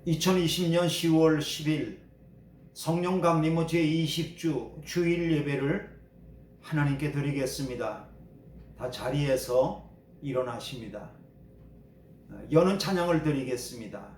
2020년 10월 10일 성령 강림의 제20주 주일 예배를 하나님께 드리겠습니다. 다 자리에서 일어나십니다. 여는 찬양을 드리겠습니다.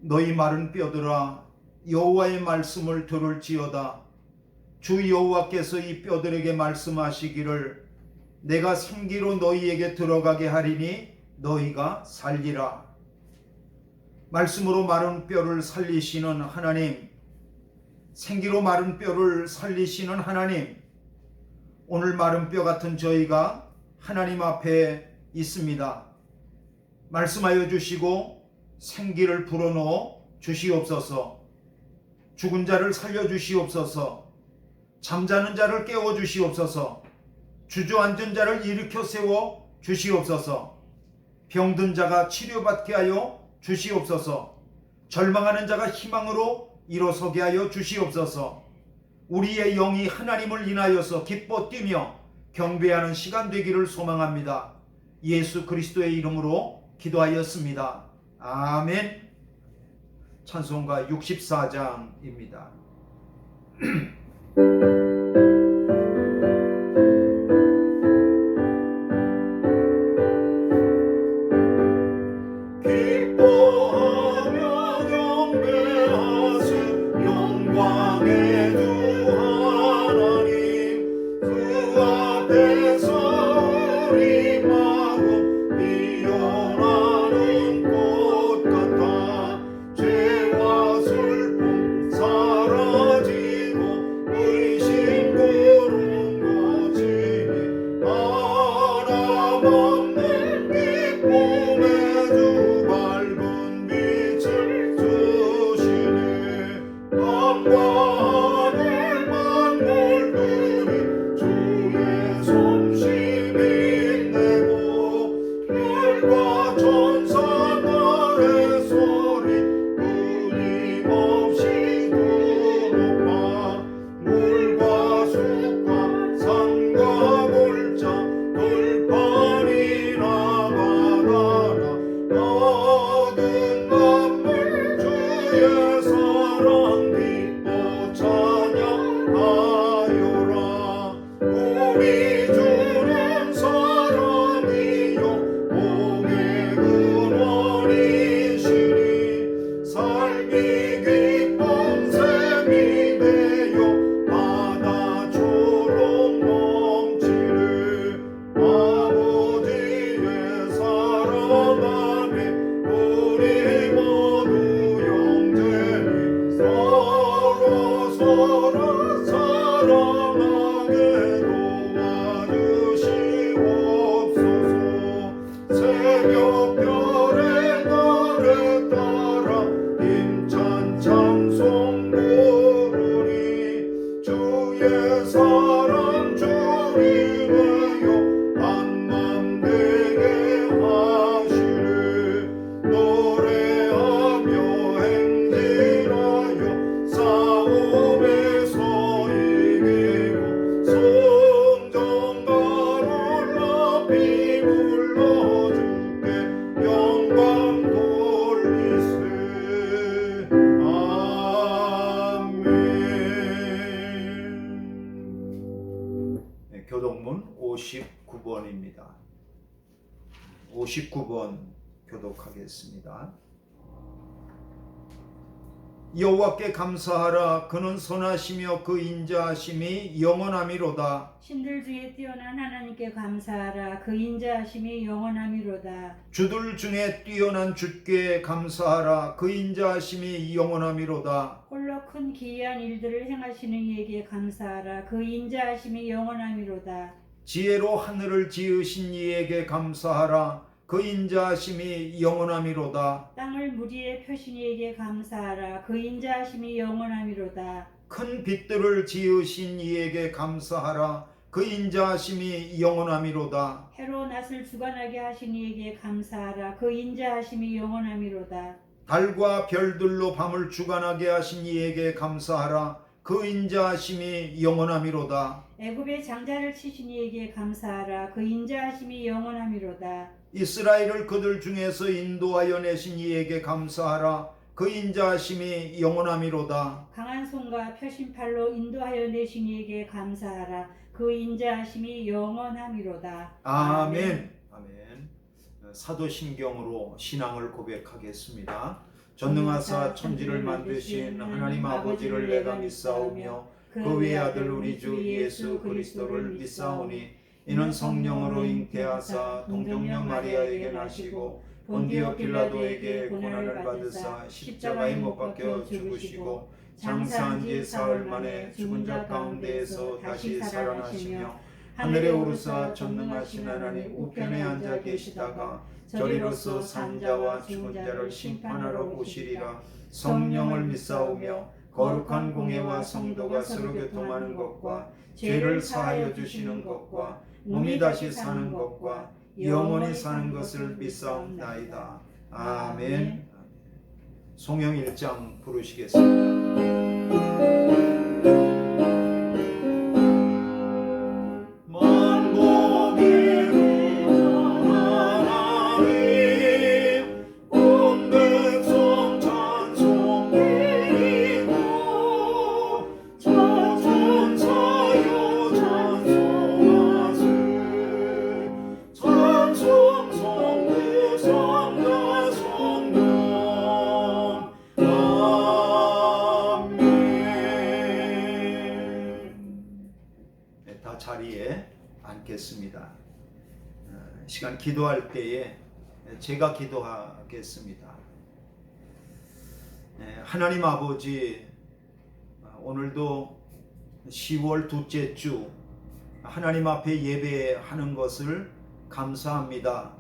너희 마른 뼈들아 여호와의 말씀을 들을지어다. 주 여호와께서 이 뼈들에게 말씀하시기를 내가 생기로 너희에게 들어가게 하리니 너희가 살리라. 말씀으로 마른 뼈를 살리시는 하나님, 생기로 마른 뼈를 살리시는 하나님, 오늘 마른 뼈 같은 저희가 하나님 앞에 있습니다. 말씀하여 주시고 생기를 불어넣어 주시옵소서. 죽은 자를 살려 주시옵소서. 잠자는 자를 깨워 주시옵소서. 주저앉은 자를 일으켜 세워 주시옵소서. 병든 자가 치료받게 하여 주시옵소서. 절망하는 자가 희망으로 일어서게 하여 주시옵소서. 우리의 영이 하나님을 인하여서 기뻐 뛰며 경배하는 시간 되기를 소망합니다. 예수 그리스도의 이름으로 기도하였습니다. 아멘. 찬송가 64장입니다. 기뻐하며 경배하시 영광의 주 하나님, 그 앞에서 우리 마음 피어나는 꽃 같아 죄와 슬픔 사라지고 의심 구름 거치니 바람 없는 기쁨의 주 밝은 빛을 주시네. 땅과 하늘 만물들이 주의 솜씨 빛내고 별과 천사들의 소리 끊임없이 들어봐. 물과 숲과 산과 골짜 들판이나 바다나 모든 만물 주의 사랑 기뻐 찬양하여라. 우리 주는 사랑이요 복의 근원이시니 삶이 기쁜 샘이 되어 바다처럼 넘치네. 아버지의 사랑 안에 우리 모두 영생이 서로 사랑하게 도와주시옵소서. 새벽별의 노래 따라 힘찬 찬송 부르니 주의 사랑 주님의요 한맘 되게 하시네. 노래하며 행진하여 싸움에서 이기고 성전가를 높이 불러주께 영광 돌리세. 아멘. 교독문 59번입니다. 59번 교독하겠습니다. 여호와께 감사하라. 그는 선하시며 그 인자하심이 영원함이로다. 신들 중에 뛰어난 하나님께 감사하라. 그 인자하심이 영원함이로다. 주들 중에 뛰어난 주께 감사하라. 그 인자하심이 영원함이로다. 홀로 큰 기이한 일들을 행하시는 이에게 감사하라. 그 인자하심이 영원함이로다. 지혜로 하늘을 지으신 이에게 감사하라. 그 인자하심이 영원함이로다. 땅을 무리에 펴신 이에게 감사하라. 그 인자하심이 영원함이로다. 큰 빛들을 지으신 이에게 감사하라. 그 인자하심이 영원함이로다. 해로 낯을 주관하게 하신 이에게 감사하라. 그 인자하심이 영원함이로다. 달과 별들로 밤을 주관하게 하신 이에게 감사하라. 그 인자하심이 영원함이로다. 애굽의 장자를 치신 이에게 감사하라. 그 인자하심이 영원함이로다. 이스라엘을 그들 중에서 인도하여 내신 이에게 감사하라. 그 인자하심이 영원함이로다. 강한 손과 펴신 팔로 인도하여 내신 이에게 감사하라. 그 인자하심이 영원함이로다. 아멘. 아멘. 사도신경으로 신앙을 고백하겠습니다. 전능하사 천지를 만드신 하나님 아버지를 내가 믿사오며 그 외의 아들 우리 주 예수 그리스도를 믿사오니 이는 성령으로 잉태하사 동정녀 마리아에게 나시고 본디오 빌라도에게 고난을 받으사 십자가에 못 박혀 죽으시고 장사한 지 사흘 만에 죽은 자 가운데에서 다시 살아나시며 하늘에 오르사 전능하신 하나님 우편에 앉아 계시다가 저리로서 산자와 죽은 자를 심판하러 오시리라. 성령을 믿사오며 거룩한 공회와 성도가 서로 교통하는 것과 죄를 사하여 주시는 것과 몸이 다시 사는 것과 영원히 사는 것을 믿사옵나이다. 아멘. 송영 1장 부르시겠습니다. 다 자리에 앉겠습니다. 시간 기도할 때에 제가 기도하겠습니다. 하나님 아버지, 오늘도 10월 둘째 주 하나님 앞에 예배하는 것을 감사합니다.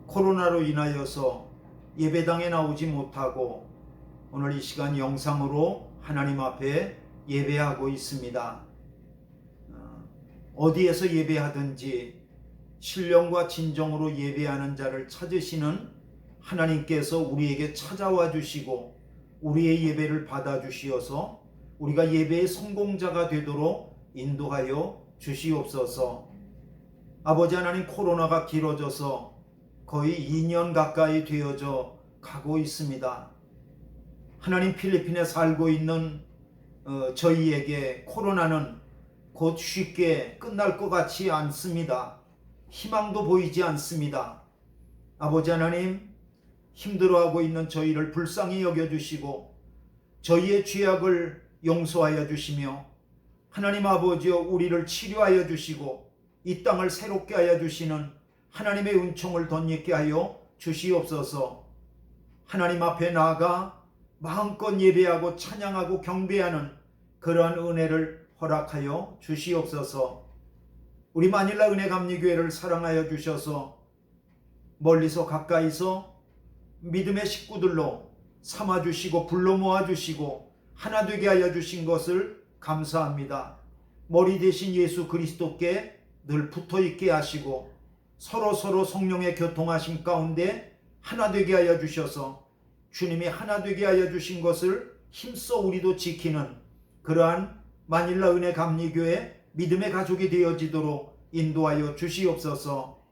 코로나로 인하여서 예배당에 나오지 못하고 오늘 이 시간 영상으로 하나님 앞에 예배하고 있습니다. 어디에서 예배하든지 신령과 진정으로 예배하는 자를 찾으시는 하나님께서 우리에게 찾아와 주시고 우리의 예배를 받아 주시어서 우리가 예배의 성공자가 되도록 인도하여 주시옵소서. 아버지 하나님, 코로나가 길어져서 거의 2년 가까이 되어져 가고 있습니다. 하나님, 필리핀에 살고 있는 저희에게 코로나는 곧 쉽게 끝날 것 같지 않습니다. 희망도 보이지 않습니다. 아버지 하나님, 힘들어하고 있는 저희를 불쌍히 여겨주시고 저희의 죄악을 용서하여 주시며 하나님 아버지여 우리를 치료하여 주시고 이 땅을 새롭게 하여 주시는 하나님의 은총을 덧입게 하여 주시옵소서. 하나님 앞에 나아가 마음껏 예배하고 찬양하고 경배하는 그러한 은혜를 허락하여 주시옵소서. 우리 마닐라 은혜감리교회를 사랑하여 주셔서 멀리서 가까이서 믿음의 식구들로 삼아주시고 불러 모아주시고 하나 되게 하여 주신 것을 감사합니다. 머리 대신 예수 그리스도께 늘 붙어있게 하시고 서로 성령의 교통하심 가운데 하나 되게 하여 주셔서 주님이 하나 되게 하여 주신 것을 힘써 우리도 지키는 그러한 마닐라 은혜감리교회 믿음의 가족이 되어지도록 인도하여 주시옵소서.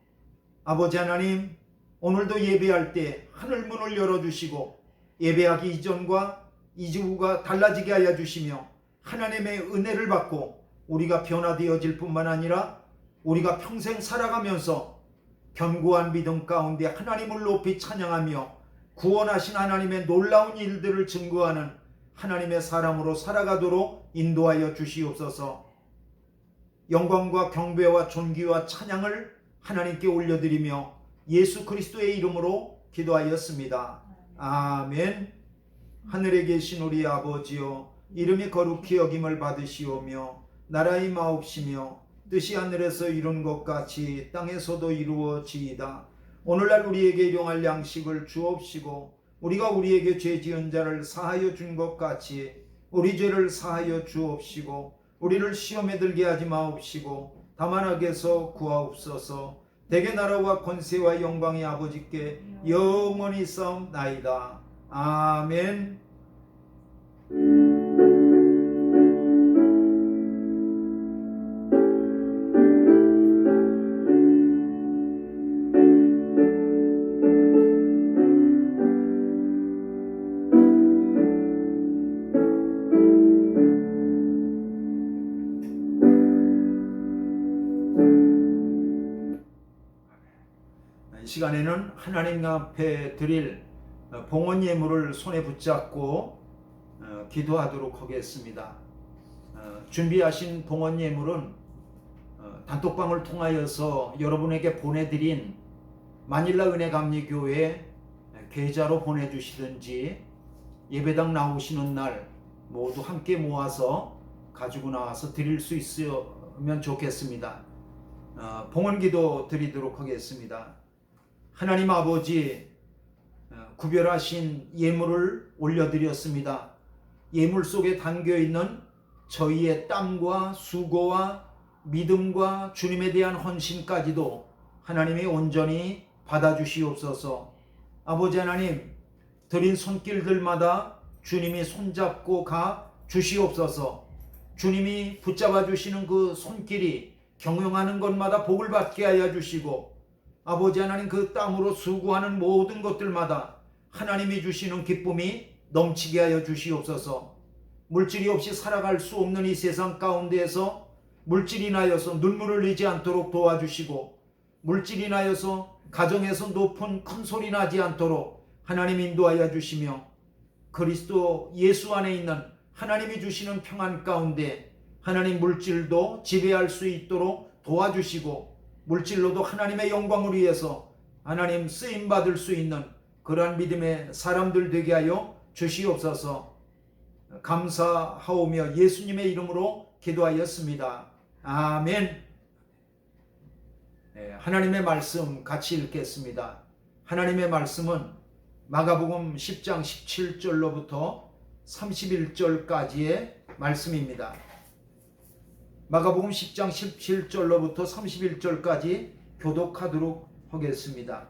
아버지 하나님, 오늘도 예배할 때 하늘문을 열어주시고 예배하기 이전과 이후가 달라지게 하여 주시며 하나님의 은혜를 받고 우리가 변화되어질 뿐만 아니라 우리가 평생 살아가면서 견고한 믿음 가운데 하나님을 높이 찬양하며 구원하신 하나님의 놀라운 일들을 증거하는 하나님의 사람으로 살아가도록 인도하여 주시옵소서. 영광과 경배와 존귀와 찬양을 하나님께 올려드리며 예수 그리스도의 이름으로 기도하였습니다. 아멘. 하늘에 계신 우리 아버지여, 이름이 거룩히 여김을 받으시오며 나라의 마옵시며 뜻이 하늘에서 이룬 것 같이 땅에서도 이루어지이다. 오늘날 우리에게 일용할 양식을 주옵시고 우리가 우리에게 죄 지은 자를 사하여 준 것 같이 우리 죄를 사하여 주옵시고 우리를 시험에 들게 하지 마옵시고 다만 악에서 구하옵소서. 대개 나라와 권세와 영광이 아버지께 영원히 싸움나이다. 아멘. 이 시간에는 하나님 앞에 드릴 봉헌 예물을 손에 붙잡고 기도하도록 하겠습니다. 준비하신 봉헌 예물은 단톡방을 통하여서 여러분에게 보내드린 마닐라 은혜감리교회 계좌로 보내주시든지 예배당 나오시는 날 모두 함께 모아서 가지고 나와서 드릴 수 있으면 좋겠습니다. 봉헌기도 드리도록 하겠습니다. 하나님 아버지, 구별하신 예물을 올려드렸습니다. 예물 속에 담겨있는 저희의 땀과 수고와 믿음과 주님에 대한 헌신까지도 하나님이 온전히 받아주시옵소서. 아버지 하나님, 드린 손길들마다 주님이 손잡고 가 주시옵소서. 주님이 붙잡아 주시는 그 손길이 경영하는 것마다 복을 받게 하여 주시고, 아버지 하나님, 그 땀으로 수고하는 모든 것들마다 하나님이 주시는 기쁨이 넘치게 하여 주시옵소서. 물질이 없이 살아갈 수 없는 이 세상 가운데에서 물질이 인하여서 눈물을 흘리지 않도록 도와주시고, 물질이 인하여서 가정에서 높은 큰 소리 나지 않도록 하나님 인도하여 주시며, 그리스도 예수 안에 있는 하나님이 주시는 평안 가운데 하나님 물질도 지배할 수 있도록 도와주시고, 물질로도 하나님의 영광을 위해서 하나님 쓰임받을 수 있는 그러한 믿음의 사람들 되게 하여 주시옵소서. 감사하오며 예수님의 이름으로 기도하였습니다. 아멘. 하나님의 말씀 같이 읽겠습니다. 하나님의 말씀은 마가복음 10장 17절로부터 31절까지의 말씀입니다. 마가복음 10장 17절로부터 31절까지 교독하도록 하겠습니다.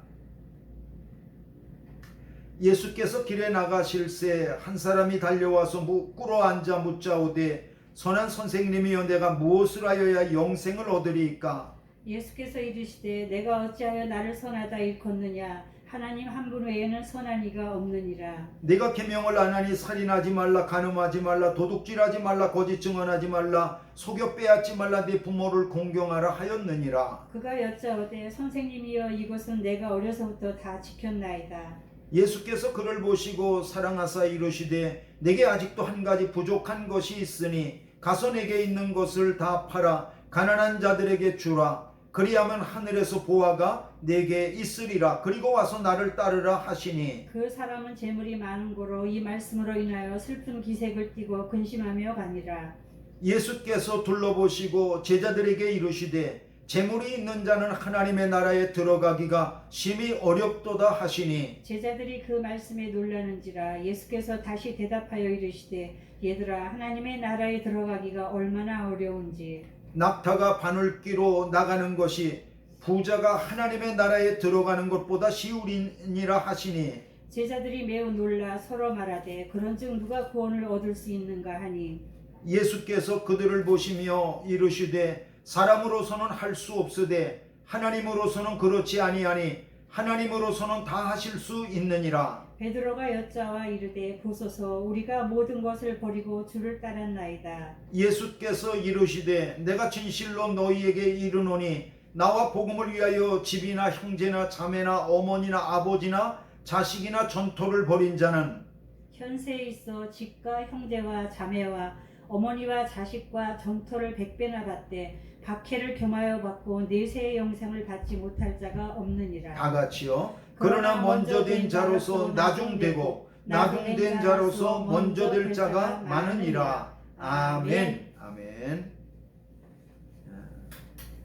예수께서 길에 나가실새 한 사람이 달려와서 꿇어 앉아 묻자오되, 선한 선생님이여, 내가 무엇을 하여야 영생을 얻으리이까? 예수께서 이르시되, 내가 어찌하여 나를 선하다 일컫느냐? 하나님 한 분 외에는 선한 이가 없느니라. 네가 계명을 안 하니 살인하지 말라, 간음하지 말라, 도둑질하지 말라, 거짓 증언하지 말라, 속여 빼앗지 말라, 네 부모를 공경하라 하였느니라. 그가 여짜오되, 선생님이여, 이것은 내가 어려서부터 다 지켰나이다. 예수께서 그를 보시고 사랑하사 이르시되, 내게 아직도 한 가지 부족한 것이 있으니 가서 내게 있는 것을 다 팔아 가난한 자들에게 주라. 그리하면 하늘에서 보화가 내게 있으리라. 그리고 와서 나를 따르라 하시니, 그 사람은 재물이 많은 고로 이 말씀으로 인하여 슬픈 기색을 띠고 근심하며 가니라. 예수께서 둘러보시고 제자들에게 이르시되, 재물이 있는 자는 하나님의 나라에 들어가기가 심히 어렵도다 하시니, 제자들이 그 말씀에 놀라는지라. 예수께서 다시 대답하여 이르시되, 얘들아, 하나님의 나라에 들어가기가 얼마나 어려운지. 낙타가 바늘귀로 나가는 것이 부자가 하나님의 나라에 들어가는 것보다 쉬우리니라 하시니, 제자들이 매우 놀라 서로 말하되, 그런즉 누가 구원을 얻을 수 있는가 하니, 예수께서 그들을 보시며 이르시되, 사람으로서는 할 수 없으되 하나님으로서는 그렇지 아니하니 하나님으로서는 다 하실 수 있느니라. 베드로가 여짜와 이르되, 보소서, 우리가 모든 것을 버리고 주를 따랐나이다. 예수께서 이르시되, 내가 진실로 너희에게 이르노니 나와 복음을 위하여 집이나 형제나 자매나 어머니나 아버지나 자식이나 전토를 벌인 자는 현세에 있어 집과 형제와 자매와 어머니와 자식과 전토를 100배나 받되 박해를 겸하여 받고 내세의 영생을 받지 못할 자가 없느니라. 다 같이요. 그러나 먼저 된 자로서 나중되고 나중된 자로서 먼저 될 자가 많으니라. 아멘. 아멘.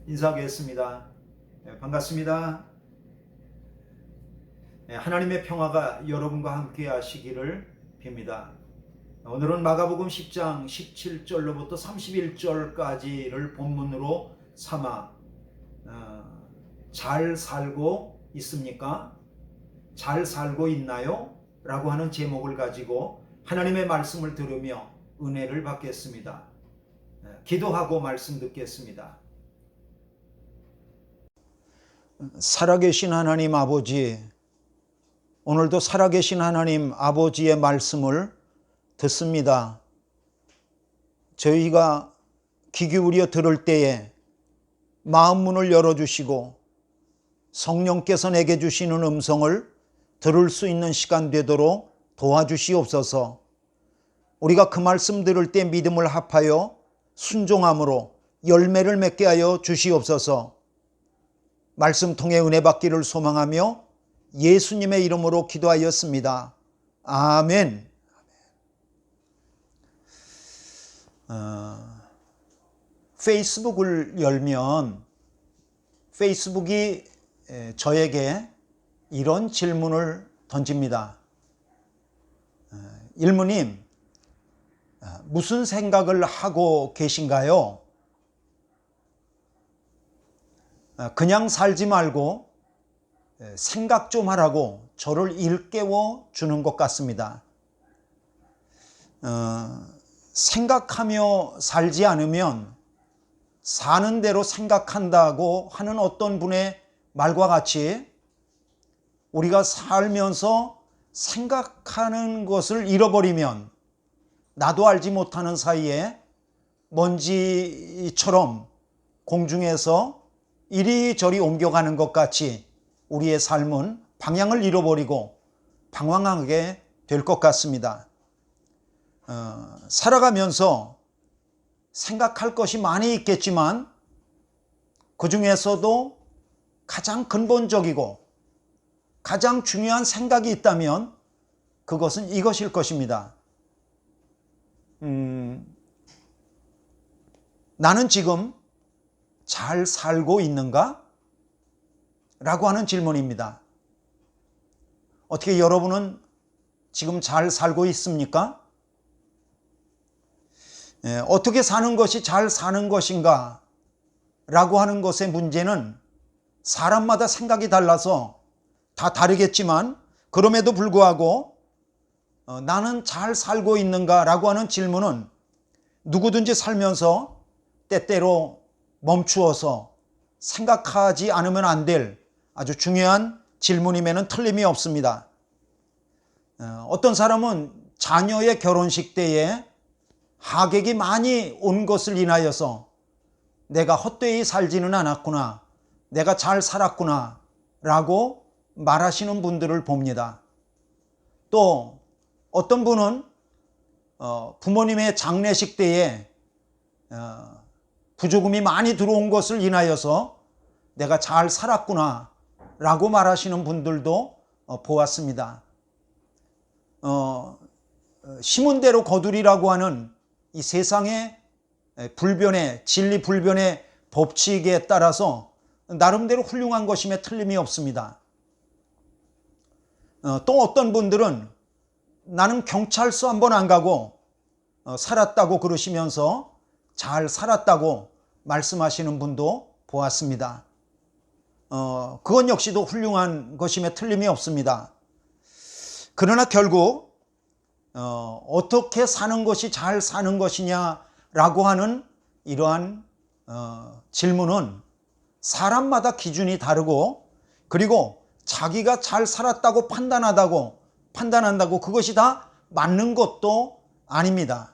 인사하겠습니다. 반갑습니다. 하나님의 평화가 여러분과 함께 하시기를 빕니다. 오늘은 마가복음 10장 17절로부터 31절까지를 본문으로 삼아 잘 살고 있습니까? 잘 살고 있나요? 라고 하는 제목을 가지고 하나님의 말씀을 들으며 은혜를 받겠습니다. 기도하고 말씀 듣겠습니다. 살아계신 하나님 아버지, 오늘도 살아계신 하나님 아버지의 말씀을 듣습니다. 저희가 귀 기울여 들을 때에 마음 문을 열어주시고 성령께서 내게 주시는 음성을 들을 수 있는 시간 되도록 도와주시옵소서. 우리가 그 말씀 들을 때 믿음을 합하여 순종함으로 열매를 맺게 하여 주시옵소서. 말씀 통해 은혜 받기를 소망하며 예수님의 이름으로 기도하였습니다. 아멘. 페이스북을 열면 페이스북이 저에게 이런 질문을 던집니다. 일무님, 무슨 생각을 하고 계신가요? 그냥 살지 말고 생각 좀 하라고 저를 일깨워 주는 것 같습니다. 생각하며 살지 않으면 사는 대로 생각한다고 하는 어떤 분의 말과 같이 우리가 살면서 생각하는 것을 잃어버리면 나도 알지 못하는 사이에 먼지처럼 공중에서 이리저리 옮겨가는 것 같이 우리의 삶은 방향을 잃어버리고 방황하게 될 것 같습니다. 살아가면서 생각할 것이 많이 있겠지만 그 중에서도 가장 근본적이고 가장 중요한 생각이 있다면 그것은 이것일 것입니다. 나는 지금 잘 살고 있는가? 라고 하는 질문입니다. 어떻게 여러분은 지금 잘 살고 있습니까? 어떻게 사는 것이 잘 사는 것인가? 라고 하는 것의 문제는 사람마다 생각이 달라서 다 다르겠지만 그럼에도 불구하고 나는 잘 살고 있는가? 라고 하는 질문은 누구든지 살면서 때때로 멈추어서 생각하지 않으면 안 될 아주 중요한 질문임에는 틀림이 없습니다. 어떤 사람은 자녀의 결혼식 때에 하객이 많이 온 것을 인하여서 내가 헛되이 살지는 않았구나, 내가 잘 살았구나 라고 말하시는 분들을 봅니다. 또 어떤 분은 부모님의 장례식 때에 부조금이 많이 들어온 것을 인하여서 내가 잘 살았구나 라고 말하시는 분들도 보았습니다. 심은 대로 거두리라고 하는 이 세상의 불변의 진리 불변의 법칙에 따라서 나름대로 훌륭한 것임에 틀림이 없습니다. 또 어떤 분들은 나는 경찰서 한 번 안 가고 살았다고 그러시면서 잘 살았다고 말씀하시는 분도 보았습니다. 그건 역시도 훌륭한 것임에 틀림이 없습니다. 그러나 결국 어떻게 사는 것이 잘 사는 것이냐라고 하는 이러한 질문은 사람마다 기준이 다르고 그리고 자기가 잘 살았다고 판단한다고 그것이 다 맞는 것도 아닙니다.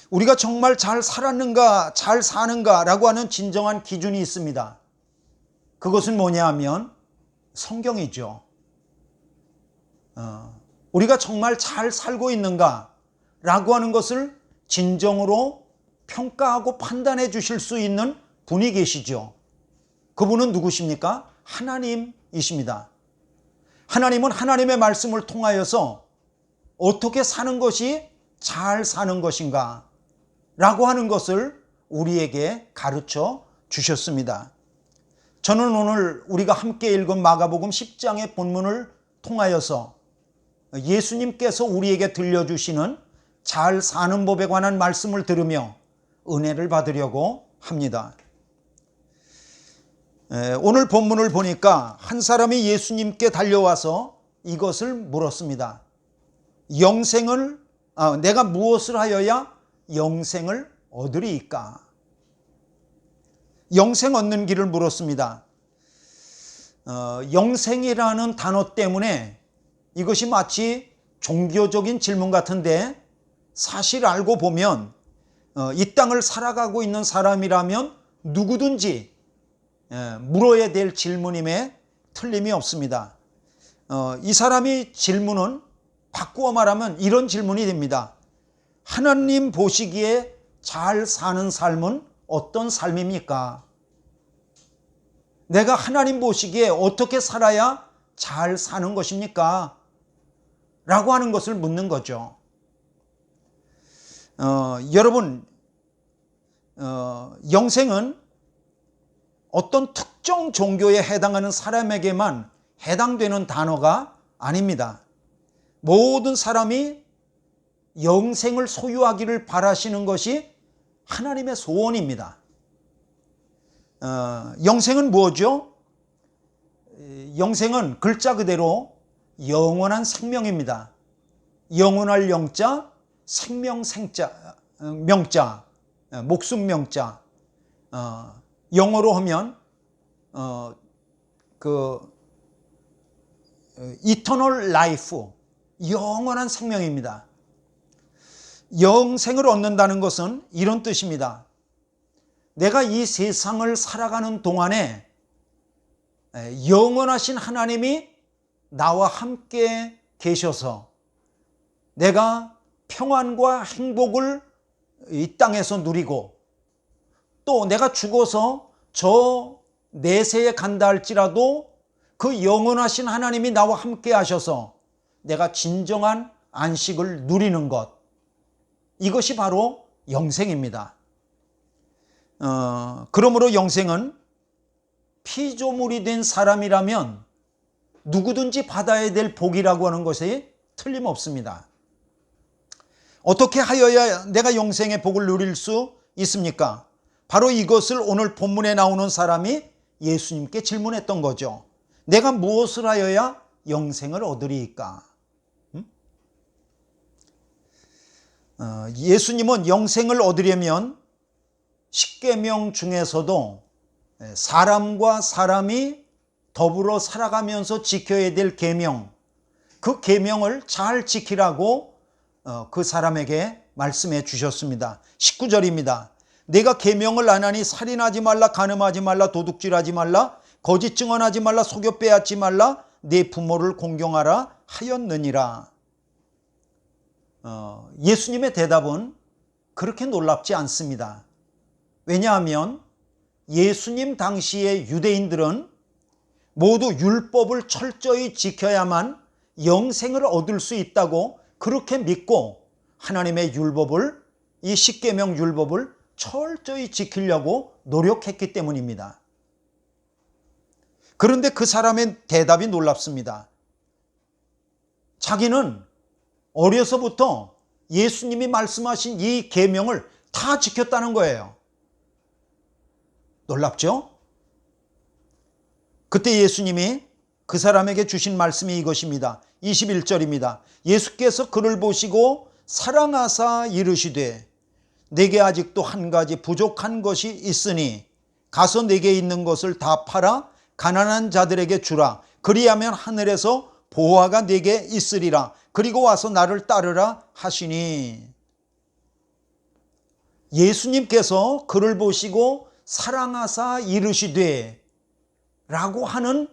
우리가 정말 잘 살았는가, 잘 사는가라고 하는 진정한 기준이 있습니다. 그것은 뭐냐 하면 성경이죠. 우리가 정말 잘 살고 있는가 라고 하는 것을 진정으로 평가하고 판단해 주실 수 있는 분이 계시죠. 그분은 누구십니까? 하나님이십니다. 하나님은 하나님의 말씀을 통하여서 어떻게 사는 것이 잘 사는 것인가 라고 하는 것을 우리에게 가르쳐 주셨습니다. 저는 오늘 우리가 함께 읽은 마가복음 10장의 본문을 통하여서 예수님께서 우리에게 들려주시는 잘 사는 법에 관한 말씀을 들으며 은혜를 받으려고 합니다. 오늘 본문을 보니까 한 사람이 예수님께 달려와서 이것을 물었습니다. 내가 무엇을 하여야 영생을 얻으리이까? 영생 얻는 길을 물었습니다. 영생이라는 단어 때문에 이것이 마치 종교적인 질문 같은데, 사실 알고 보면 이 땅을 살아가고 있는 사람이라면 누구든지 물어야 될 질문임에 틀림이 없습니다. 이 사람이 질문은 바꾸어 말하면 이런 질문이 됩니다. 하나님 보시기에 잘 사는 삶은 어떤 삶입니까? 내가 하나님 보시기에 어떻게 살아야 잘 사는 것입니까? 라고 하는 것을 묻는 거죠. 여러분, 영생은 어떤 특정 종교에 해당하는 사람에게만 해당되는 단어가 아닙니다. 모든 사람이 영생을 소유하기를 바라시는 것이 하나님의 소원입니다. 영생은 뭐죠? 영생은 글자 그대로 영원한 생명입니다. 영원할 영자, 생명 생자, 명자, 목숨 명자. 영어로 하면 eternal life, 영원한 생명입니다. 영생을 얻는다는 것은 이런 뜻입니다. 내가 이 세상을 살아가는 동안에 영원하신 하나님이 나와 함께 계셔서 내가 평안과 행복을 이 땅에서 누리고, 또 내가 죽어서 저 내세에 간다 할지라도 그 영원하신 하나님이 나와 함께 하셔서 내가 진정한 안식을 누리는 것, 이것이 바로 영생입니다. 그러므로 영생은 피조물이 된 사람이라면 누구든지 받아야 될 복이라고 하는 것이 틀림없습니다. 어떻게 하여야 내가 영생의 복을 누릴 수 있습니까? 바로 이것을 오늘 본문에 나오는 사람이 예수님께 질문했던 거죠. 내가 무엇을 하여야 영생을 얻으리이까? 예수님은 영생을 얻으려면 십계명 중에서도 사람과 사람이 더불어 살아가면서 지켜야 될 계명, 그 계명을 잘 지키라고 그 사람에게 말씀해 주셨습니다. 19절입니다. 내가 계명을 안 하니 살인하지 말라, 간음하지 말라, 도둑질하지 말라, 거짓 증언하지 말라, 속여 빼앗지 말라, 내 부모를 공경하라 하였느니라. 예수님의 대답은 그렇게 놀랍지 않습니다. 왜냐하면 예수님 당시의 유대인들은 모두 율법을 철저히 지켜야만 영생을 얻을 수 있다고 그렇게 믿고 하나님의 율법을, 이 십계명 율법을 철저히 지키려고 노력했기 때문입니다. 그런데 그 사람의 대답이 놀랍습니다. 자기는 어려서부터 예수님이 말씀하신 이 계명을 다 지켰다는 거예요. 놀랍죠? 그때 예수님이 그 사람에게 주신 말씀이 이것입니다. 21절입니다. 예수께서 그를 보시고 사랑하사 이르시되 내게 아직도 한 가지 부족한 것이 있으니 가서 내게 있는 것을 다 팔아 가난한 자들에게 주라. 그리하면 하늘에서 보화가 내게 있으리라. 그리고 와서 나를 따르라 하시니. 예수님께서 그를 보시고 사랑하사 이르시되 라고 하는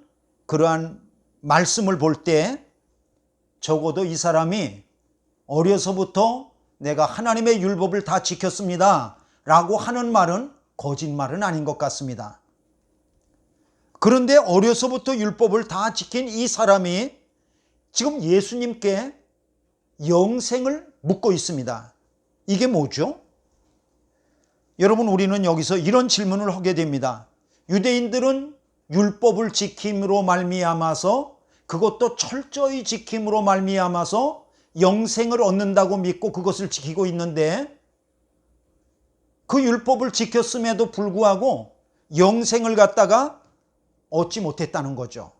그러한 말씀을 볼 때 적어도 이 사람이 어려서부터 내가 하나님의 율법을 다 지켰습니다 라고 하는 말은 거짓말은 아닌 것 같습니다. 그런데 어려서부터 율법을 다 지킨 이 사람이 지금 예수님께 영생을 묻고 있습니다. 이게 뭐죠? 여러분, 우리는 여기서 이런 질문을 하게 됩니다. 유대인들은 율법을 지킴으로 말미암아서, 그것도 철저히 지킴으로 말미암아서 영생을 얻는다고 믿고 그것을 지키고 있는데, 그 율법을 지켰음에도 불구하고 영생을 갖다가 얻지 못했다는 거죠.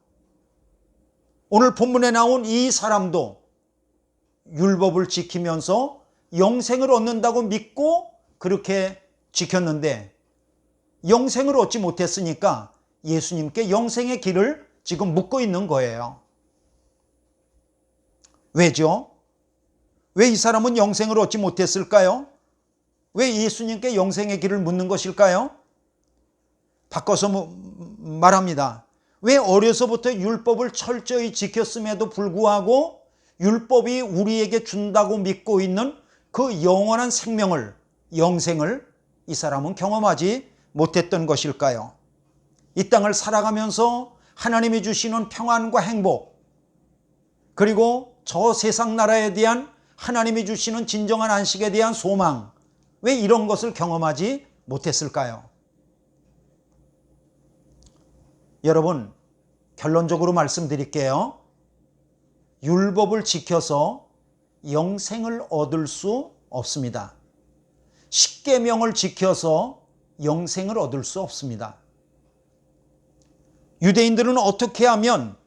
오늘 본문에 나온 이 사람도 율법을 지키면서 영생을 얻는다고 믿고 그렇게 지켰는데 영생을 얻지 못했으니까 예수님께 영생의 길을 지금 묻고 있는 거예요. 왜죠? 왜 이 사람은 영생을 얻지 못했을까요? 왜 예수님께 영생의 길을 묻는 것일까요? 바꿔서 말합니다. 왜 어려서부터 율법을 철저히 지켰음에도 불구하고 율법이 우리에게 준다고 믿고 있는 그 영원한 생명을, 영생을 이 사람은 경험하지 못했던 것일까요? 이 땅을 살아가면서 하나님이 주시는 평안과 행복, 그리고 저 세상 나라에 대한 하나님이 주시는 진정한 안식에 대한 소망, 왜 이런 것을 경험하지 못했을까요? 여러분, 결론적으로 말씀드릴게요. 율법을 지켜서 영생을 얻을 수 없습니다. 십계명을 지켜서 영생을 얻을 수 없습니다. 유대인들은 어떻게 하면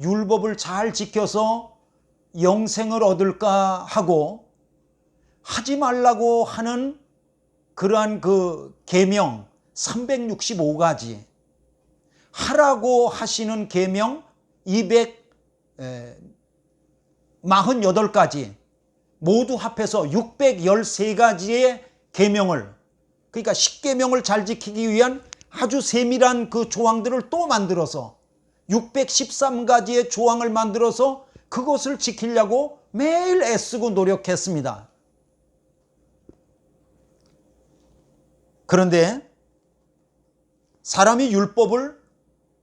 율법을 잘 지켜서 영생을 얻을까 하고 하지 말라고 하는 그러한 그 계명 365가지, 하라고 하시는 계명 248가지, 모두 합해서 613가지의 계명을, 그러니까 십계명을 잘 지키기 위한 아주 세밀한 그 조항들을 또 만들어서 613가지의 조항을 만들어서 그것을 지키려고 매일 애쓰고 노력했습니다. 그런데 사람이 율법을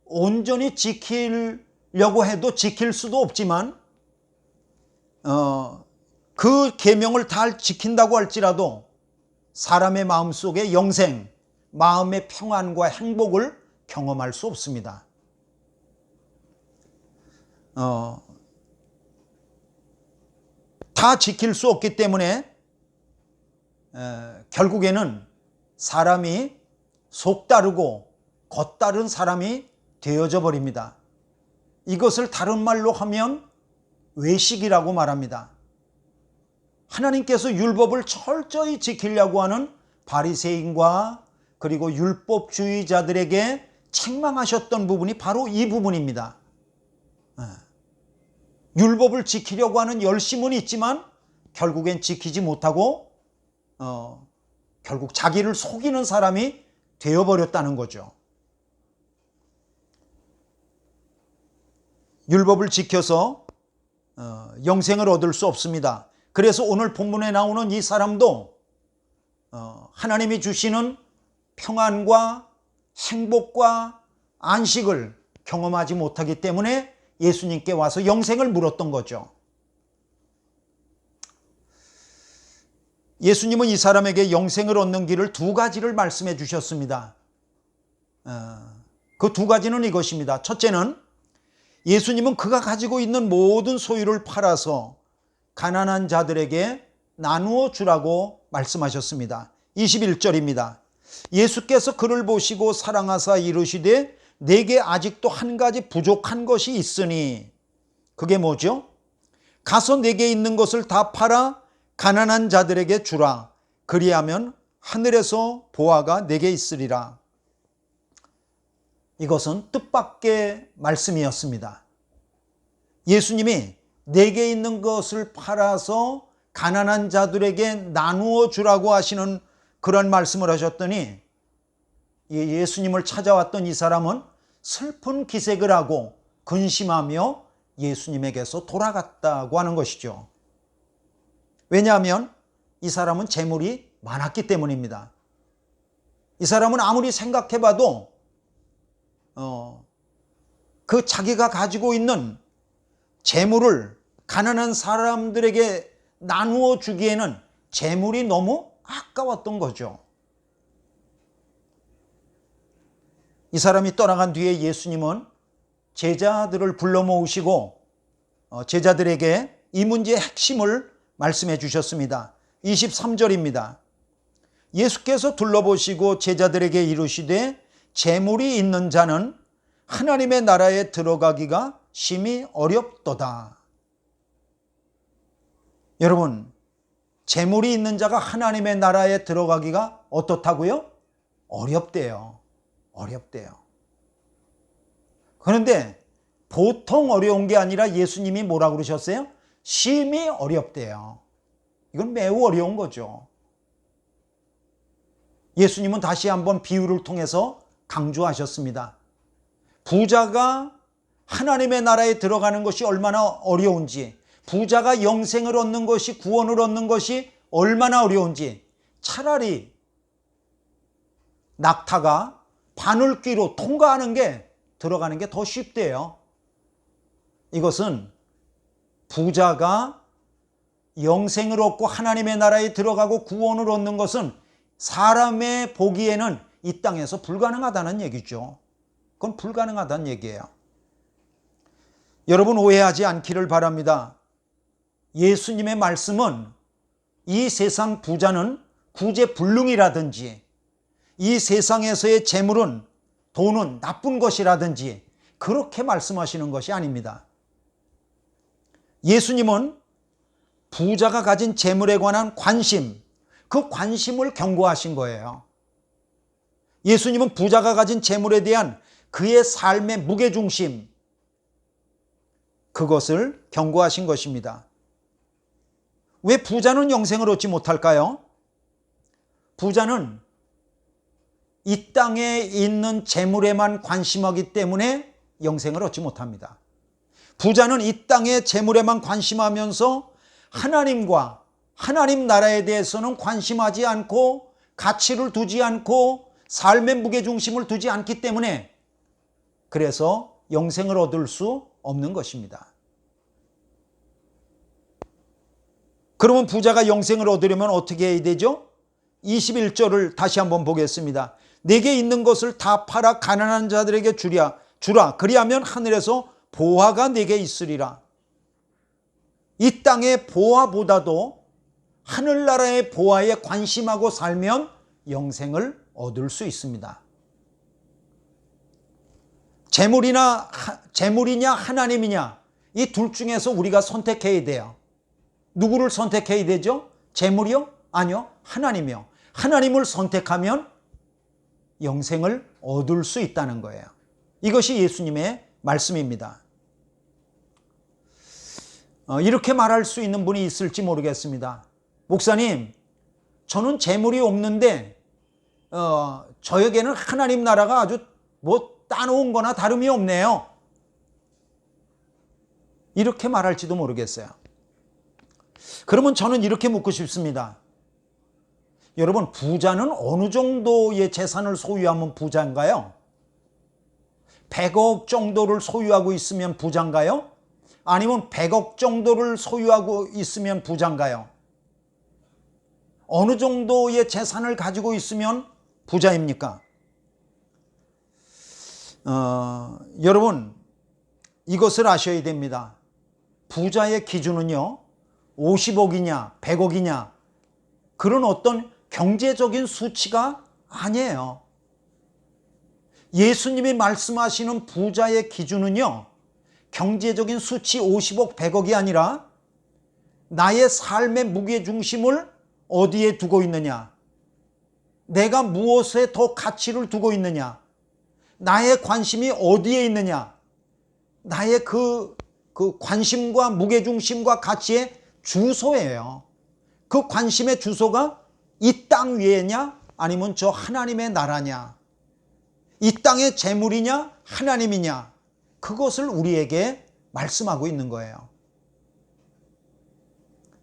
온전히 지키려고 해도 지킬 수도 없지만 그 계명을 다 지킨다고 할지라도 사람의 마음속에 영생, 마음의 평안과 행복을 경험할 수 없습니다. 다 지킬 수 없기 때문에 결국에는 사람이 속다르고 겉다른 사람이 되어져 버립니다. 이것을 다른 말로 하면 외식이라고 말합니다. 하나님께서 율법을 철저히 지키려고 하는 바리새인과 그리고 율법주의자들에게 책망하셨던 부분이 바로 이 부분입니다. 율법을 지키려고 하는 열심은 있지만 결국엔 지키지 못하고 결국 자기를 속이는 사람이 되어버렸다는 거죠. 율법을 지켜서 영생을 얻을 수 없습니다. 그래서 오늘 본문에 나오는 이 사람도 하나님이 주시는 평안과 행복과 안식을 경험하지 못하기 때문에 예수님께 와서 영생을 물었던 거죠. 예수님은 이 사람에게 영생을 얻는 길을 두 가지를 말씀해 주셨습니다. 그 두 가지는 이것입니다. 첫째는 예수님은 그가 가지고 있는 모든 소유를 팔아서 가난한 자들에게 나누어 주라고 말씀하셨습니다. 21절입니다. 예수께서 그를 보시고 사랑하사 이르시되 내게 아직도 한 가지 부족한 것이 있으니, 그게 뭐죠? 가서 내게 있는 것을 다 팔아 가난한 자들에게 주라. 그리하면 하늘에서 보화가 내게 있으리라. 이것은 뜻밖의 말씀이었습니다. 예수님이 내게 있는 것을 팔아서 가난한 자들에게 나누어 주라고 하시는 그런 말씀을 하셨더니 예수님을 찾아왔던 이 사람은 슬픈 기색을 하고 근심하며 예수님에게서 돌아갔다고 하는 것이죠. 왜냐하면 이 사람은 재물이 많았기 때문입니다. 이 사람은 아무리 생각해봐도 그 자기가 가지고 있는 재물을 가난한 사람들에게 나누어 주기에는 재물이 너무 아까웠던 거죠. 이 사람이 떠나간 뒤에 예수님은 제자들을 불러 모으시고 제자들에게 이 문제의 핵심을 말씀해 주셨습니다. 23절입니다. 예수께서 둘러보시고 제자들에게 이르시되 재물이 있는 자는 하나님의 나라에 들어가기가 심히 어렵도다. 여러분, 재물이 있는 자가 하나님의 나라에 들어가기가 어떻다고요? 어렵대요. 어렵대요. 그런데 보통 어려운 게 아니라 예수님이 뭐라고 그러셨어요? 심히 어렵대요. 이건 매우 어려운 거죠. 예수님은 다시 한번 비유를 통해서 강조하셨습니다. 부자가 하나님의 나라에 들어가는 것이 얼마나 어려운지, 부자가 영생을 얻는 것이, 구원을 얻는 것이 얼마나 어려운지, 차라리 낙타가 바늘귀로 통과하는 게, 들어가는 게 더 쉽대요. 이것은 부자가 영생을 얻고 하나님의 나라에 들어가고 구원을 얻는 것은 사람의 보기에는 이 땅에서 불가능하다는 얘기죠. 그건 불가능하다는 얘기예요. 여러분, 오해하지 않기를 바랍니다. 예수님의 말씀은 이 세상 부자는 구제불능이라든지 이 세상에서의 재물은, 돈은 나쁜 것이라든지 그렇게 말씀하시는 것이 아닙니다. 예수님은 부자가 가진 재물에 관한 관심, 그 관심을 경고하신 거예요. 예수님은 부자가 가진 재물에 대한 그의 삶의 무게중심, 그것을 경고하신 것입니다. 왜 부자는 영생을 얻지 못할까요? 부자는 이 땅에 있는 재물에만 관심하기 때문에 영생을 얻지 못합니다. 부자는 이 땅의 재물에만 관심하면서 하나님과 하나님 나라에 대해서는 관심하지 않고 가치를 두지 않고 삶의 무게중심을 두지 않기 때문에 그래서 영생을 얻을 수 없는 것입니다. 그러면 부자가 영생을 얻으려면 어떻게 해야 되죠? 21절을 다시 한번 보겠습니다. 내게 있는 것을 다 팔아 가난한 자들에게 주라. 그리하면 하늘에서 보화가 내게 있으리라. 이 땅의 보화보다도 하늘나라의 보화에 관심하고 살면 영생을 얻을 수 있습니다. 재물이냐 하나님이냐, 이 둘 중에서 우리가 선택해야 돼요. 누구를 선택해야 되죠? 재물이요? 아니요, 하나님이요. 하나님을 선택하면 영생을 얻을 수 있다는 거예요. 이것이 예수님의 말씀입니다. 이렇게 말할 수 있는 분이 있을지 모르겠습니다. 목사님, 저는 재물이 없는데 저에게는 하나님 나라가 아주 따놓은 거나 다름이 없네요. 이렇게 말할지도 모르겠어요. 그러면 저는 이렇게 묻고 싶습니다. 여러분, 부자는 어느 정도의 재산을 소유하면 부자인가요? 100억 정도를 소유하고 있으면 부자인가요? 아니면 100억 정도를 소유하고 있으면 부자인가요? 어느 정도의 재산을 가지고 있으면 부자입니까? 여러분, 이것을 아셔야 됩니다. 부자의 기준은요, 50억이냐 100억이냐 그런 어떤 경제적인 수치가 아니에요. 예수님이 말씀하시는 부자의 기준은요, 경제적인 수치 50억 100억이 아니라 나의 삶의 무게중심을 어디에 두고 있느냐, 내가 무엇에 더 가치를 두고 있느냐, 나의 관심이 어디에 있느냐, 나의 그 관심과 무게중심과 가치의 주소예요. 그 관심의 주소가 이 땅 위에냐 아니면 저 하나님의 나라냐, 이 땅의 재물이냐 하나님이냐, 그것을 우리에게 말씀하고 있는 거예요.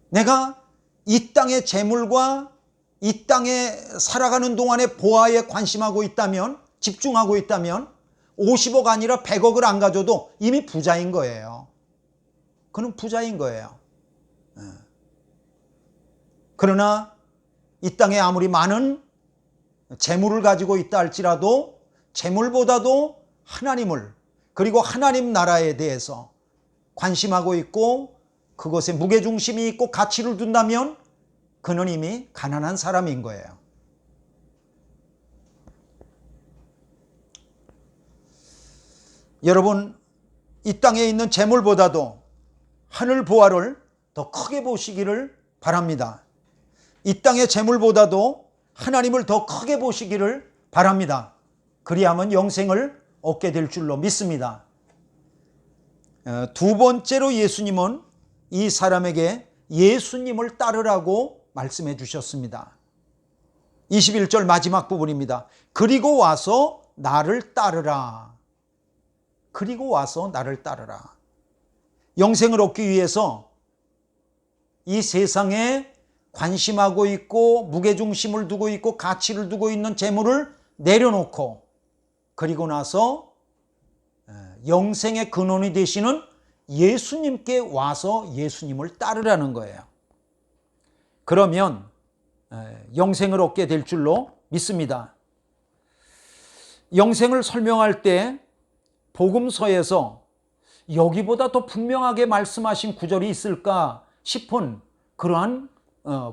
내가 이 땅의 재물과 이 땅에 살아가는 동안에 보아에 관심하고 있다면, 집중하고 있다면 50억 아니라 100억을 안 가져도 이미 부자인 거예요. 그는 부자인 거예요. 그러나 이 땅에 아무리 많은 재물을 가지고 있다 할지라도 재물보다도 하나님을, 그리고 하나님 나라에 대해서 관심하고 있고 그것에 무게중심이 있고 가치를 둔다면 그는 이미 가난한 사람인 거예요. 여러분, 이 땅에 있는 재물보다도 하늘 보화를 더 크게 보시기를 바랍니다. 이 땅의 재물보다도 하나님을 더 크게 보시기를 바랍니다. 그리하면 영생을 얻게 될 줄로 믿습니다. 두 번째로 예수님은 이 사람에게 예수님을 따르라고 말씀해 주셨습니다. 21절 마지막 부분입니다. 그리고 와서 나를 따르라. 그리고 와서 나를 따르라. 영생을 얻기 위해서 이 세상에 관심하고 있고 무게중심을 두고 있고 가치를 두고 있는 재물을 내려놓고, 그리고 나서 영생의 근원이 되시는 예수님께 와서 예수님을 따르라는 거예요. 그러면 영생을 얻게 될 줄로 믿습니다. 영생을 설명할 때 복음서에서 여기보다 더 분명하게 말씀하신 구절이 있을까 싶은 그러한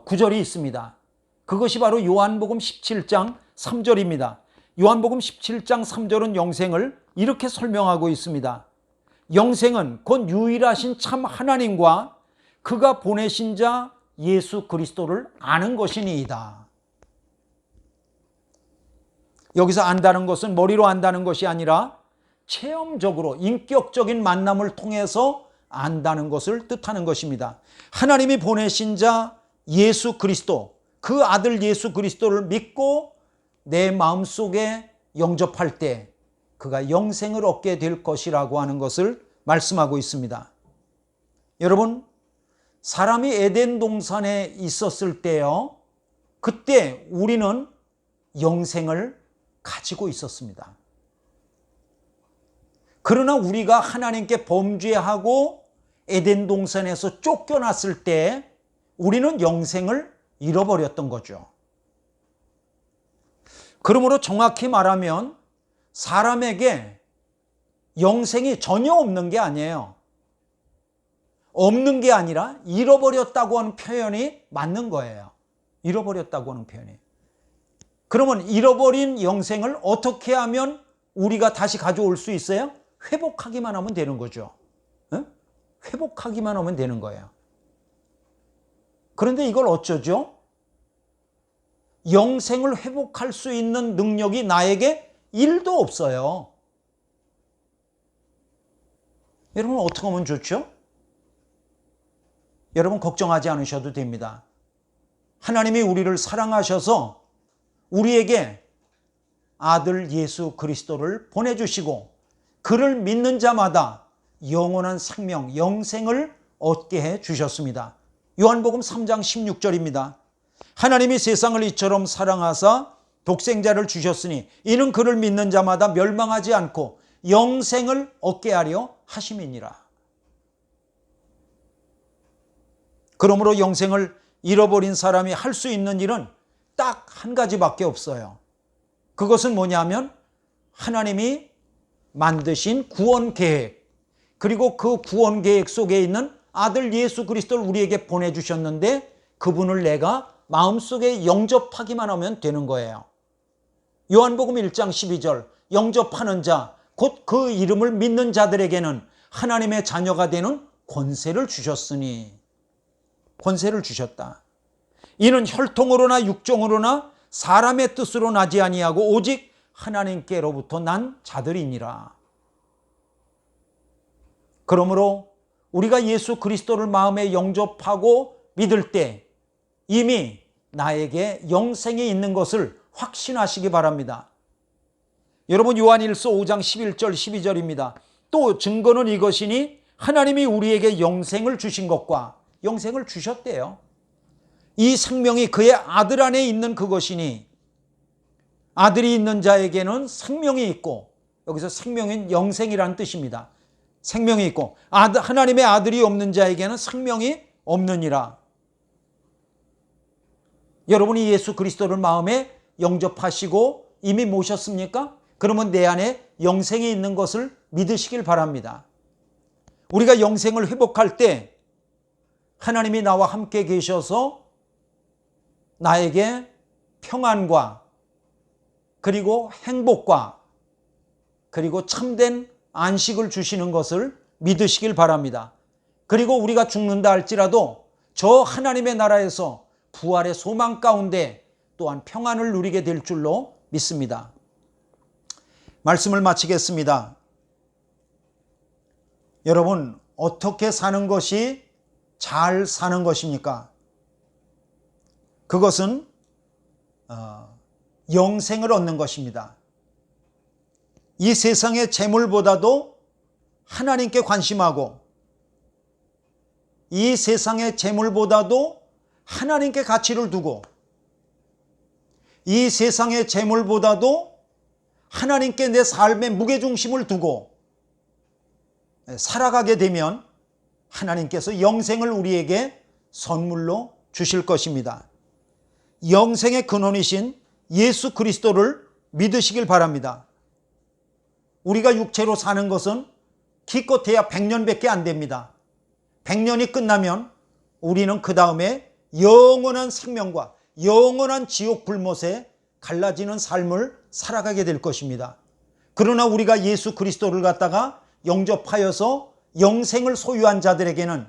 구절이 있습니다. 그것이 바로 요한복음 17장 3절입니다. 요한복음 17장 3절은 영생을 이렇게 설명하고 있습니다. 영생은 곧 유일하신 참 하나님과 그가 보내신 자 예수 그리스도를 아는 것이니이다. 여기서 안다는 것은 머리로 안다는 것이 아니라 체험적으로 인격적인 만남을 통해서 안다는 것을 뜻하는 것입니다. 하나님이 보내신 자 예수 그리스도, 그 아들 예수 그리스도를 믿고 내 마음속에 영접할 때 그가 영생을 얻게 될 것이라고 하는 것을 말씀하고 있습니다. 여러분, 사람이 에덴 동산에 있었을 때요, 그때 우리는 영생을 가지고 있었습니다. 그러나 우리가 하나님께 범죄하고 에덴 동산에서 쫓겨났을 때 우리는 영생을 잃어버렸던 거죠. 그러므로 정확히 말하면 사람에게 영생이 전혀 없는 게 아니에요. 없는 게 아니라 잃어버렸다고 하는 표현이 맞는 거예요. 잃어버렸다고 하는 표현이. 그러면 잃어버린 영생을 어떻게 하면 우리가 다시 가져올 수 있어요? 회복하기만 하면 되는 거죠. 회복하기만 하면 되는 거예요. 그런데 이걸 어쩌죠? 영생을 회복할 수 있는 능력이 나에게 1도 없어요. 여러분, 어떻게 하면 좋죠? 여러분, 걱정하지 않으셔도 됩니다. 하나님이 우리를 사랑하셔서 우리에게 아들 예수 그리스도를 보내주시고 그를 믿는 자마다 영원한 생명, 영생을 얻게 해 주셨습니다. 요한복음 3장 16절입니다. 하나님이 세상을 이처럼 사랑하사 독생자를 주셨으니 이는 그를 믿는 자마다 멸망하지 않고 영생을 얻게 하려 하심이니라. 그러므로 영생을 잃어버린 사람이 할 수 있는 일은 딱 한 가지밖에 없어요. 그것은 뭐냐면 하나님이 만드신 구원 계획, 그리고 그 구원 계획 속에 있는 아들 예수 그리스도를 우리에게 보내주셨는데 그분을 내가 마음속에 영접하기만 하면 되는 거예요. 요한복음 1장 12절, 영접하는 자, 곧 그 이름을 믿는 자들에게는 하나님의 자녀가 되는 권세를 주셨으니, 권세를 주셨다. 이는 혈통으로나 육종으로나 사람의 뜻으로 나지 아니하고 오직 하나님께로부터 난 자들이니라. 그러므로 우리가 예수 그리스도를 마음에 영접하고 믿을 때 이미 나에게 영생이 있는 것을 확신하시기 바랍니다. 여러분, 요한일서 5장 11절 12절입니다. 또 증거는 이것이니 하나님이 우리에게 영생을 주신 것과 영생을 주셨대요. 이 생명이 그의 아들 안에 있는 그것이니 아들이 있는 자에게는 생명이 있고, 여기서 생명은 영생이라는 뜻입니다. 생명이 있고 하나님의 아들이 없는 자에게는 생명이 없느니라. 여러분이 예수 그리스도를 마음에 영접하시고 이미 모셨습니까? 그러면 내 안에 영생이 있는 것을 믿으시길 바랍니다. 우리가 영생을 회복할 때 하나님이 나와 함께 계셔서 나에게 평안과 그리고 행복과 그리고 참된 안식을 주시는 것을 믿으시길 바랍니다. 그리고 우리가 죽는다 할지라도 저 하나님의 나라에서 부활의 소망 가운데 또한 평안을 누리게 될 줄로 믿습니다. 말씀을 마치겠습니다. 여러분, 어떻게 사는 것이 잘 사는 것입니까? 그것은 영생을 얻는 것입니다. 이 세상의 재물보다도 하나님께 관심하고 이 세상의 재물보다도 하나님께 가치를 두고 이 세상의 재물보다도 하나님께 내 삶의 무게중심을 두고 살아가게 되면 하나님께서 영생을 우리에게 선물로 주실 것입니다. 영생의 근원이신 예수 그리스도를 믿으시길 바랍니다. 우리가 육체로 사는 것은 기껏해야 100년밖에 안 됩니다. 100년이 끝나면 우리는 그 다음에 영원한 생명과 영원한 지옥 불못에 갈라지는 삶을 살아가게 될 것입니다. 그러나 우리가 예수 그리스도를 갖다가 영접하여서 영생을 소유한 자들에게는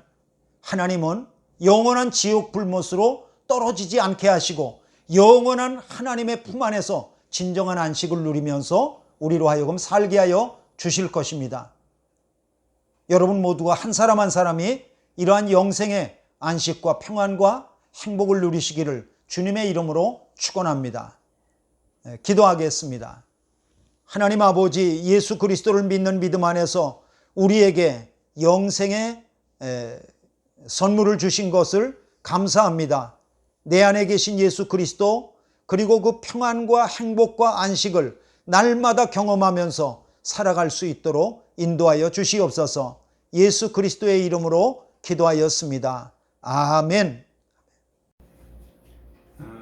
하나님은 영원한 지옥 불못으로 떨어지지 않게 하시고 영원한 하나님의 품 안에서 진정한 안식을 누리면서 우리로 하여금 살게 하여 주실 것입니다. 여러분 모두가 한 사람 한 사람이 이러한 영생의 안식과 평안과 행복을 누리시기를 주님의 이름으로 축원합니다. 기도하겠습니다. 하나님 아버지, 예수 그리스도를 믿는 믿음 안에서 우리에게 영생의 선물을 주신 것을 감사합니다. 내 안에 계신 예수 그리스도 그리고 그 평안과 행복과 안식을 날마다 경험하면서 살아갈 수 있도록 인도하여 주시옵소서. 예수 그리스도의 이름으로 기도하였습니다. 아멘.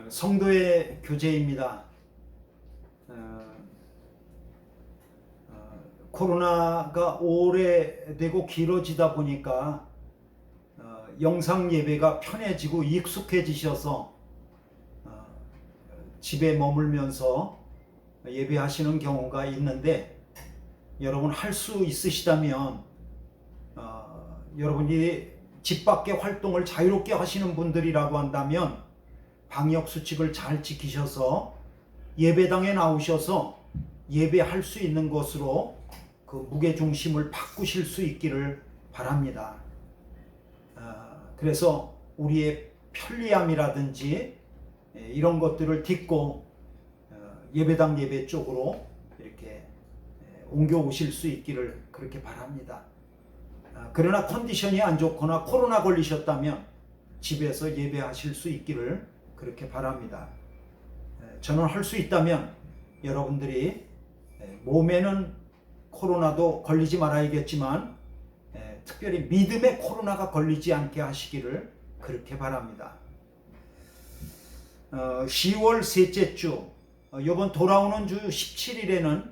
성도의 교제입니다. 코로나가 오래되고 길어지다 보니까 영상 예배가 편해지고 익숙해지셔서 집에 머물면서 예배하시는 경우가 있는데, 여러분 할 수 있으시다면 여러분이 집 밖에 활동을 자유롭게 하시는 분들이라고 한다면 방역 수칙을 잘 지키셔서 예배당에 나오셔서 예배할 수 있는 것으로 그 무게중심을 바꾸실 수 있기를 바랍니다. 그래서 우리의 편리함이라든지 이런 것들을 딛고 예배당 예배 쪽으로 이렇게 옮겨 오실 수 있기를 그렇게 바랍니다. 그러나 컨디션이 안 좋거나 코로나 걸리셨다면 집에서 예배하실 수 있기를 그렇게 바랍니다. 저는 할 수 있다면 여러분들이 몸에는 코로나도 걸리지 말아야겠지만 특별히 믿음의 코로나가 걸리지 않게 하시기를 그렇게 바랍니다. 10월 셋째 주, 이번 돌아오는 주 17일에는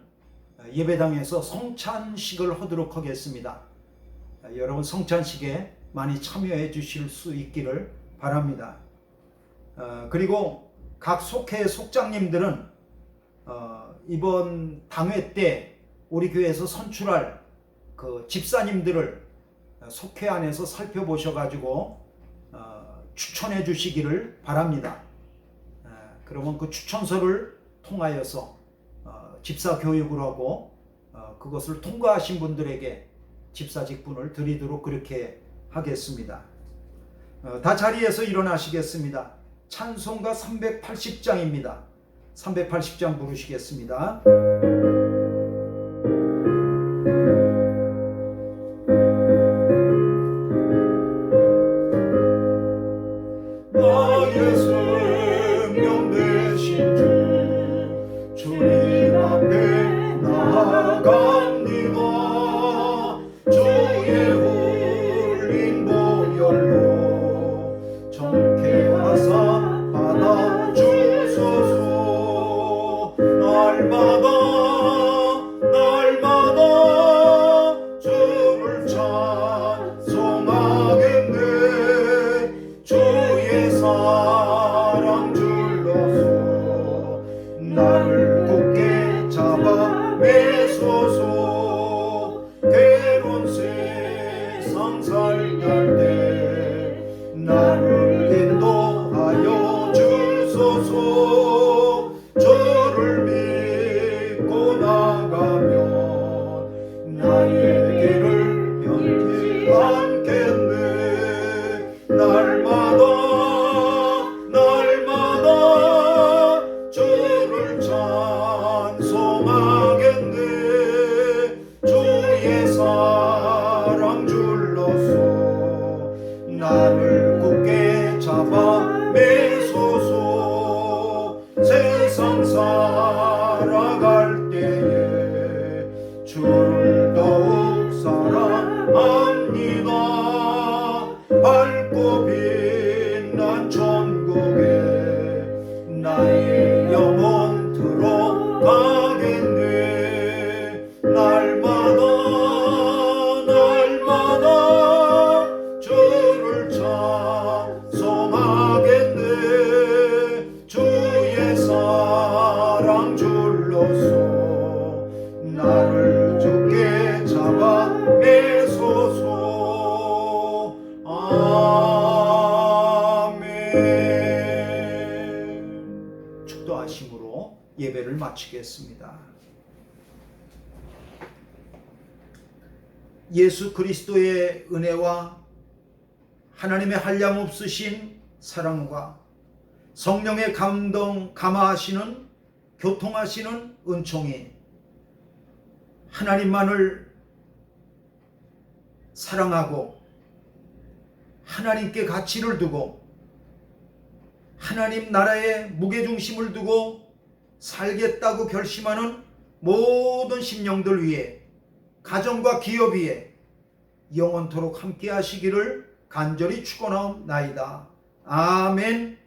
예배당에서 성찬식을 하도록 하겠습니다. 여러분 성찬식에 많이 참여해 주실 수 있기를 바랍니다. 그리고 각 속회 속장님들은 이번 당회 때 우리 교회에서 선출할 그 집사님들을 속회 안에서 살펴보셔가지고 추천해 주시기를 바랍니다. 그러면 그 추천서를 통하여서 집사 교육을 하고 그것을 통과하신 분들에게 집사 직분을 드리도록 그렇게 하겠습니다. 다 자리에서 일어나시겠습니다. 찬송가 380장입니다. 380장 부르시겠습니다. 나를 굳게 잡아 매소서. 세상 살아갈 때에 주를 더욱 사랑합니다. 밝고 빛난 천국에 나의 영혼 들어가겠네. 날마다 주를 찬송하겠네. 주의 사랑 줄로서 나를 주께 잡아 매소서. 아멘. 축도하심으로 예배를 마치겠습니다. 예수 그리스도의 은혜와 하나님의 한량없으신 사랑과 성령의 감동, 감화하시는, 교통하시는 은총이 하나님만을 사랑하고 하나님께 가치를 두고 하나님 나라에 무게중심을 두고 살겠다고 결심하는 모든 심령들 위해, 가정과 기업 위에 영원토록 함께 하시기를 간절히 축원하옵나이다. 아멘.